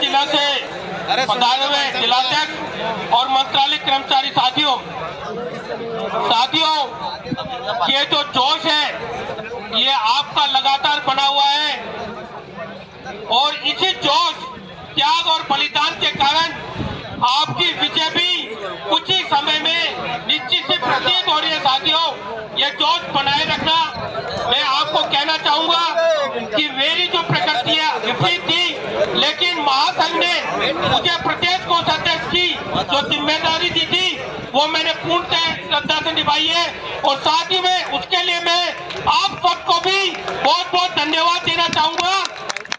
जिला से पधारे हुए जिलाध्यक्ष और मंत्रालय कर्मचारी साथियों, ये जो जोश है ये आपका लगातार बना हुआ है और इसी जोश, त्याग और बलिदान के कारण आपकी विजय भी कुछ ही समय में निश्चित से प्रतीत हो रही है। साथियों, ये जोश बनाए रखना। मैं आपको कहना चाहूंगा कि मेरी जो प्रकृति है विपरीत थी, लेकिन महासंघ ने मुझे प्रदेश कोष अध्यक्ष की जो जिम्मेदारी दी थी वो मैंने पूर्णतः श्रद्धा से निभाई है। और साथ ही में उसके लिए मैं आप सबको भी बहुत बहुत धन्यवाद देना चाहूंगा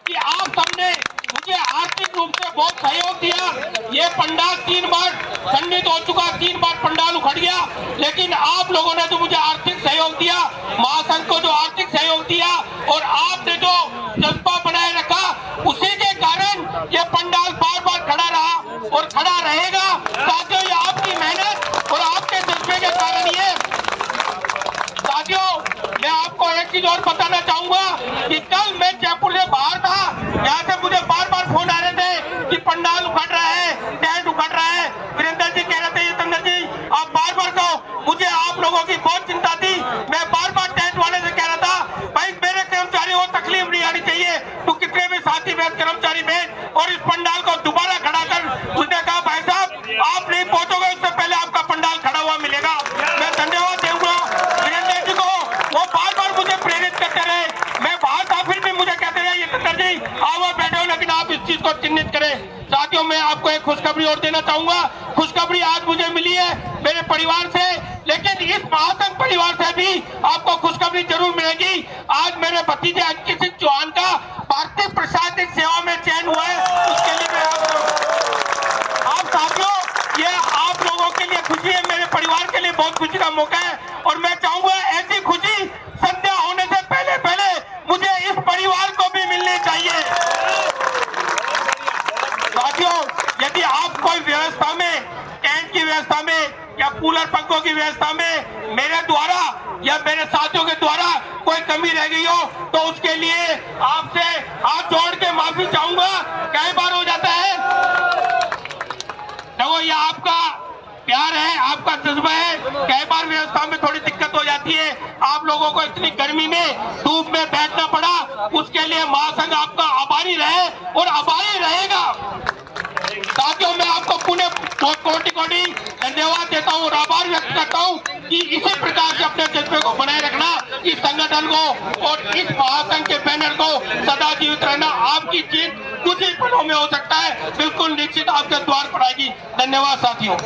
कि आप सबने मुझे आर्थिक रूप से बहुत सहयोग दिया। ये पंडाल 3 बार खंडित हो चुका, 3 बार पंडाल उखड़ गया, लेकिन आप लोगों ने जो मुझे आर्थिक सहयोग दिया, महासंघ को जो आर्थिक सहयोग दिया और आपने जो जज्बा बनाए रखा, उसी के कारण ये पंडाल बार बार खड़ा रहा और खड़ा रहेगा। साथियों, ये आपकी मेहनत और आपके जज्बे के कारण ये। साथियों, मैं आपको एक चीज और बताना चाहूंगा कि कल मैं जयपुर से बाहर था, यहाँ से मुझे बार बार फोन आ रहे थे कि पंडाल उखड़ रहा है, टेंट उखड़ रहा है। वीरेंद्र जी कह रहे थे, जितेंद्र जी आप बार बार कहो। मुझे आप लोगों की बहुत चिंता थी। मैं बार बार टेंट वाले से कह रहा था, भाई मेरे कर्मचारियों को तकलीफ नहीं आनी चाहिए, तो कितने भी साथी बहन कर्मचारी बहन और इस पंडाल को दोबारा खड़ा कर। उसने कहा, भाई साहब आप नहीं पहुंचोगे, उससे पहले आपका पंडाल खड़ा हुआ मिलेगा। मैं धन्यवाद दूंगा वीरेंद्र जी को, वो बार बार मुझे प्रेरित करते रहे। मैं बाहर था फिर भी मुझे कहते रहे, जितेंद्र जी आओ बैठो, लेकिन आप इस चीज को चिन्हित करें। साथियों, मैं आपको एक खुशखबरी और देना चाहूंगा। खुशखबरी आज मुझे मिली है मेरे परिवार से, लेकिन इस महासंघ परिवार से भी आपको खुशखबरी जरूर मिलेगी। आज मेरे भतीजे अंकित सिंह चौहान का भारतीय प्रशासनिक सेवा में चयन हुआ है, उसके लिए मैं आप साथियों, ये आप लोगों के लिए खुशी है, मेरे परिवार के लिए बहुत खुशी का मौका है। और मैं चाहूंगा ऐसी खुशी संध्या होने से पहले पहले मुझे इस परिवार को भी मिलनी चाहिए। साथियों, यदि आप कोई व्यवस्था में, टेंट की व्यवस्था में या कूलर पंखों की व्यवस्था में मेरे द्वारा या मेरे साथियों के द्वारा कोई कमी रह गई हो, तो उसके लिए आपसे हाथ जोड़ के माफी चाहूंगा। कई बार हो जाता है, देखो ये आपका प्यार है, आपका जज्बा है। कई बार व्यवस्था में थोड़ी दिक्कत हो जाती है, आप लोगों को इतनी गर्मी में धूप में बैठना पड़ा, उसके लिए महासंघ आपका आभारी रहे और आभारी रहेगा। साथियों, मैं आपको पुनः कोटि कोटि धन्यवाद देता हूँ और आभार व्यक्त करता हूँ कि इसी प्रकार से अपने जज्बे को बनाए रखना, इस संगठन को और इस महासंघ के बैनर को सदा जीवित रहना। आपकी जीत कुछ ही पलों में हो सकता है, बिल्कुल निश्चित आपके द्वार पर आएगी। धन्यवाद साथियों।